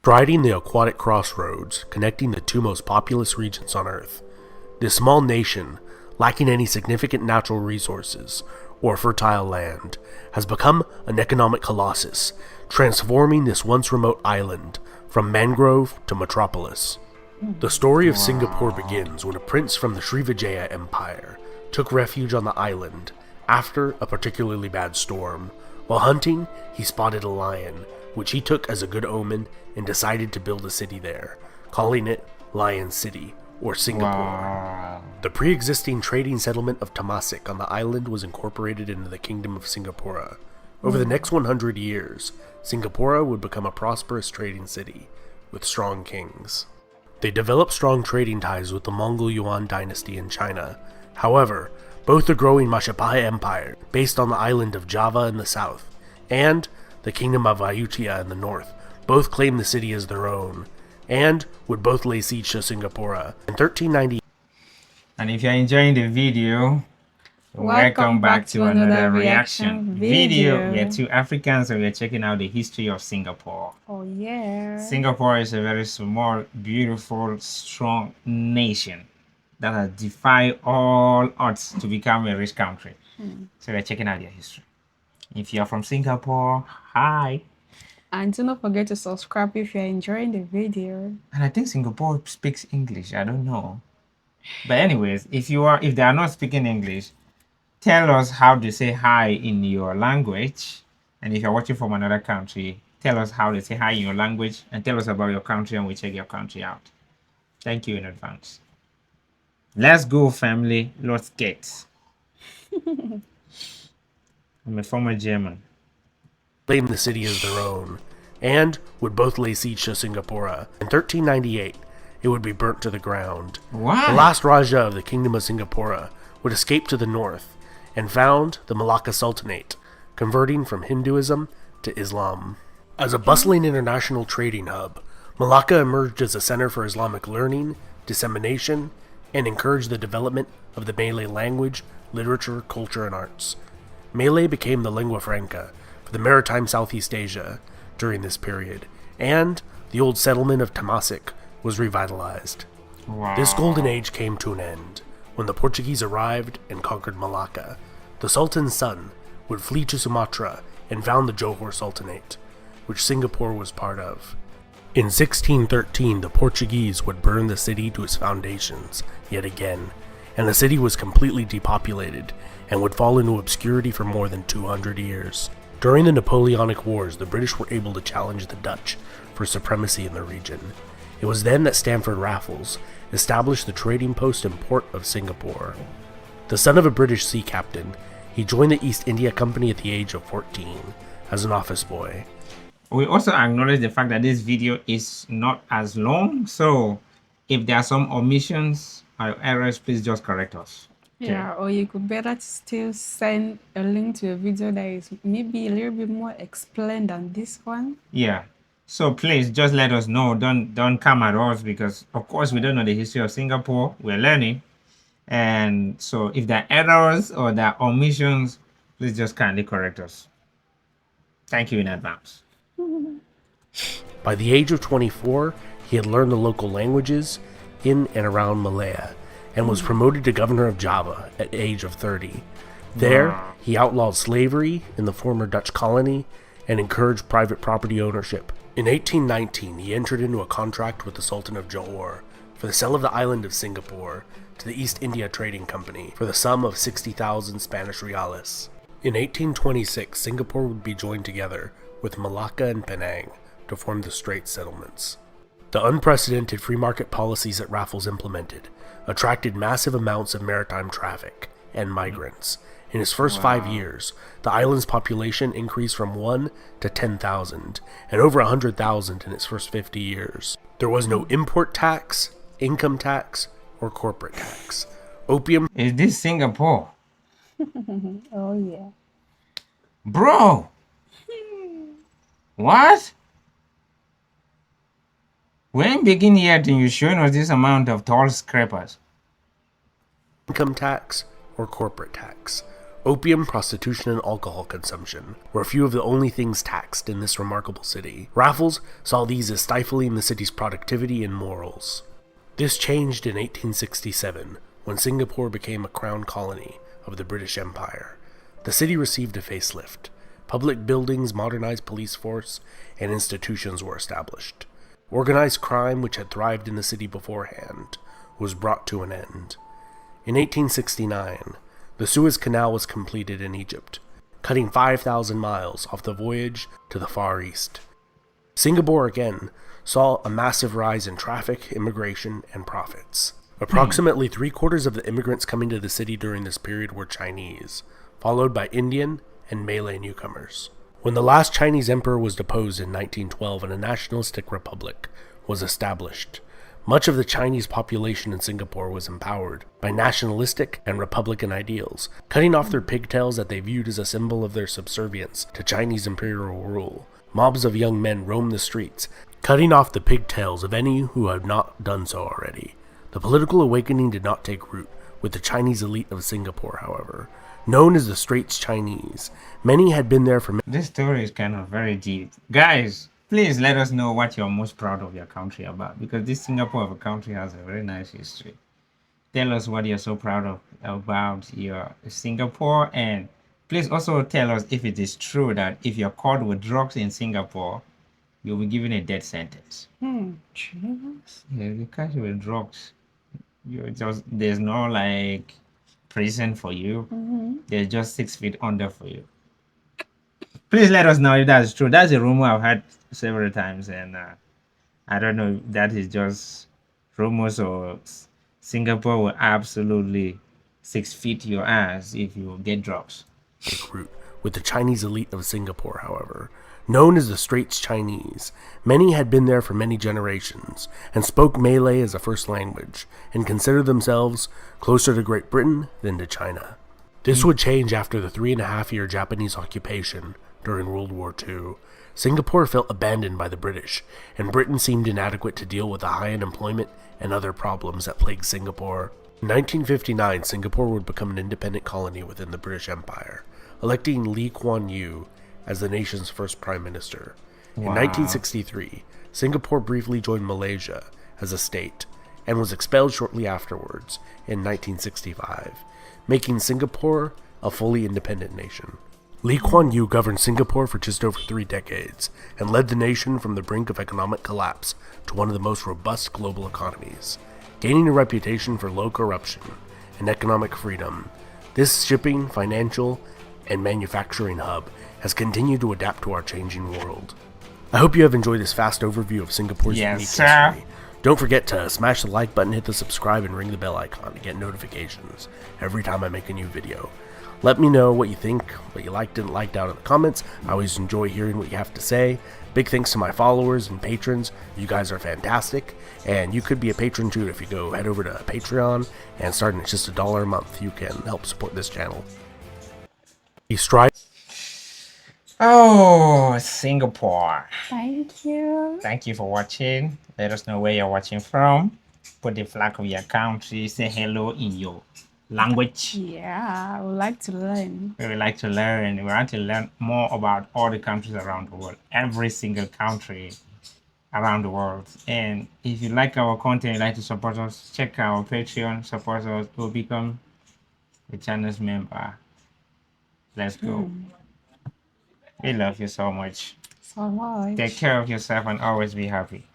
Striding the aquatic crossroads connecting the two most populous regions on Earth, this small nation, lacking any significant natural resources or fertile land, has become an economic colossus, transforming this once remote island from mangrove to metropolis. The story of Singapore begins when a prince from the Srivijaya Empire took refuge on the island after a particularly bad storm. While hunting, he spotted a lion, which he took as a good omen and decided to build a city there, calling it Lion City, or Singapore. Wow. The pre-existing trading settlement of Temasek on the island was incorporated into the Kingdom of Singapore. Over the next 100 years, Singapore would become a prosperous trading city with strong kings. They developed strong trading ties with the Mongol Yuan dynasty in China. However, both the growing Majapahit Empire, based on the island of Java in the south, and the Kingdom of Ayutthaya in the north, both claimed the city as their own, and would both lay siege to Singapore. In 1390, And if you're enjoying the video, welcome back to another reaction video. We are two Africans and we are checking out the history of Singapore. Oh yeah. Singapore is a very small, beautiful, strong nation that has defied all odds to become a rich country. So we're checking out their history. If you're from Singapore, hi. And do not forget to subscribe if you're enjoying the video. And I think Singapore speaks English. I don't know. But anyways, if they are not speaking English, tell us how to say hi in your language. And if you're watching from another country, tell us how to say hi in your language and tell us about your country and we check your country out. Thank you in advance. Let's go, family. Let's get. I'm a former German. claimed the city as their own, and would both lay siege to Singapore. In 1398, it would be burnt to the ground. Why? The last Raja of the Kingdom of Singapore would escape to the north and found the Malacca Sultanate, converting from Hinduism to Islam. As a bustling international trading hub, Malacca emerged as a center for Islamic learning, dissemination, and encouraged the development of the Malay language, literature, culture, and arts. Malay became the lingua franca for the maritime Southeast Asia during this period, and the old settlement of Temasek was revitalized. Wow. This golden age came to an end when the Portuguese arrived and conquered Malacca. The Sultan's son would flee to Sumatra and found the Johor Sultanate, which Singapore was part of. In 1613, the Portuguese would burn the city to its foundations yet again, and the city was completely depopulated and would fall into obscurity for more than 200 years. During the Napoleonic Wars, the British were able to challenge the Dutch for supremacy in the region. It was then that Stamford Raffles established the trading post and port of Singapore. The son of a British sea captain, he joined the East India Company at the age of 14 as an office boy. We also acknowledge the fact that this video is not as long, so if there are some omissions or errors, please just correct us. Yeah, or you could better still send a link to a video that is maybe a little bit more explained than this one. Yeah. So please just let us know. Don't come at us because of course we don't know the history of Singapore. We're learning. And so if there are errors or there are omissions, please just kindly correct us. Thank you in advance. By the age of 24, he had learned the local languages in and around Malaya, and was promoted to governor of Java at the age of 30. There, he outlawed slavery in the former Dutch colony and encouraged private property ownership. In 1819, he entered into a contract with the Sultan of Johor for the sale of the island of Singapore to the East India Trading Company for the sum of 60,000 Spanish reales. In 1826, Singapore would be joined together with Malacca and Penang to form the Straits Settlements. The unprecedented free market policies that Raffles implemented attracted massive amounts of maritime traffic and migrants. In his first 5 years, the island's population increased from 1 to 10,000, and over 100,000 in its first 50 years. There was no import tax, income tax, or corporate tax. Opium Is this Singapore? Oh yeah. Bro! What? When begin yet and you're showing us this amount of tall scrapers? income tax, or corporate tax. Opium, prostitution, and alcohol consumption were a few of the only things taxed in this remarkable city. Raffles saw these as stifling the city's productivity and morals. This changed in 1867, when Singapore became a crown colony of the British Empire. The city received a facelift. Public buildings, modernized police force, and institutions were established. Organized crime, which had thrived in the city beforehand, was brought to an end. In 1869, the Suez Canal was completed in Egypt, cutting 5,000 miles off the voyage to the Far East. Singapore again saw a massive rise in traffic, immigration, and profits. Approximately 3/4 of the immigrants coming to the city during this period were Chinese, followed by Indian and Malay newcomers. When the last Chinese emperor was deposed in 1912 and a nationalistic republic was established, much of the Chinese population in Singapore was empowered by nationalistic and republican ideals, cutting off their pigtails that they viewed as a symbol of their subservience to Chinese imperial rule. Mobs of young men roamed the streets, cutting off the pigtails of any who had not done so already. The political awakening did not take root with the Chinese elite of Singapore, however. Known as the Straits Chinese, many had been there for This story is kind of very deep. Guys, please let us know what you're most proud of your country about, because this Singapore of a country has a very nice history. Tell us what you're so proud of about your Singapore, and please also tell us if it is true that if you're caught with drugs in Singapore, you'll be given a death sentence. Jesus. Yeah, they catch you with drugs. There's no like prison for you. They're just 6 feet under for you. Please let us know if that's true. That's a rumor I've heard several times, and I don't know if that is just rumors or Singapore will absolutely 6 feet your ass if you get drugs. root with the Chinese elite of Singapore, however. Known as the Straits Chinese, many had been there for many generations and spoke Malay as a first language and considered themselves closer to Great Britain than to China. This would change after the 3.5-year Japanese occupation during World War II. Singapore felt abandoned by the British, and Britain seemed inadequate to deal with the high unemployment and other problems that plagued Singapore. In 1959, Singapore would become an independent colony within the British Empire, electing Lee Kuan Yew as the nation's first prime minister. In 1963, Singapore briefly joined Malaysia as a state and was expelled shortly afterwards in 1965, making Singapore a fully independent nation. Lee Kuan Yew governed Singapore for just over 3 decades and led the nation from the brink of economic collapse to one of the most robust global economies, gaining a reputation for low corruption and economic freedom. This shipping, financial, and manufacturing hub has continued to adapt to our changing world. I hope you have enjoyed this fast overview of Singapore's unique history. Don't forget to smash the like button, hit the subscribe, and ring the bell icon to get notifications every time I make a new video. Let me know what you think, what you liked, didn't like down in the comments. I always enjoy hearing what you have to say. Big thanks to my followers and patrons. You guys are fantastic, and you could be a patron too if you go head over to Patreon, and starting at just $1 a month, you can help support this channel. Oh, Singapore. Thank you. Thank you for watching. Let us know where you're watching from. Put the flag of your country. Say hello in your language. Yeah, I would like to learn. We would like to learn. We want to learn more about all the countries around the world. Every single country around the world. And if you like our content, you'd like to support us, check our Patreon, support us, to become the channel's member. Let's go. We love you so much. So much. Take care of yourself and always be happy.